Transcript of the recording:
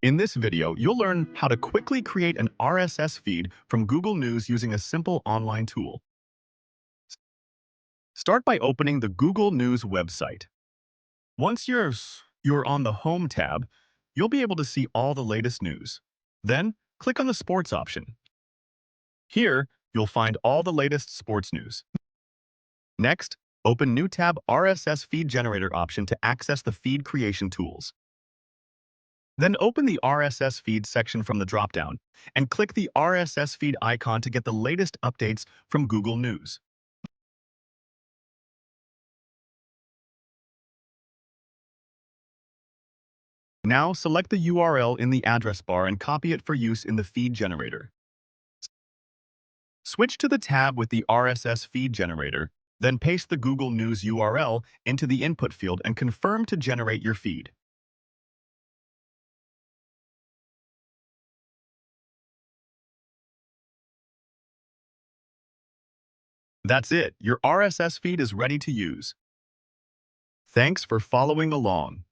In this video, you'll learn how to quickly create an RSS feed from Google News using a simple online tool. Start by opening the Google News website. Once you're on the Home tab, you'll be able to see all the latest news. Then, click on the Sports option. Here, you'll find all the latest sports news. Next, open New tab RSS Feed Generator option to access the feed creation tools. Then open the RSS feed section from the dropdown and click the RSS feed icon to get the latest updates from Google News. Now select the URL in the address bar and copy it for use in the feed generator. Switch to the tab with the RSS feed generator, then paste the Google News URL into the input field and confirm to generate your feed. That's it, your RSS feed is ready to use. Thanks for following along.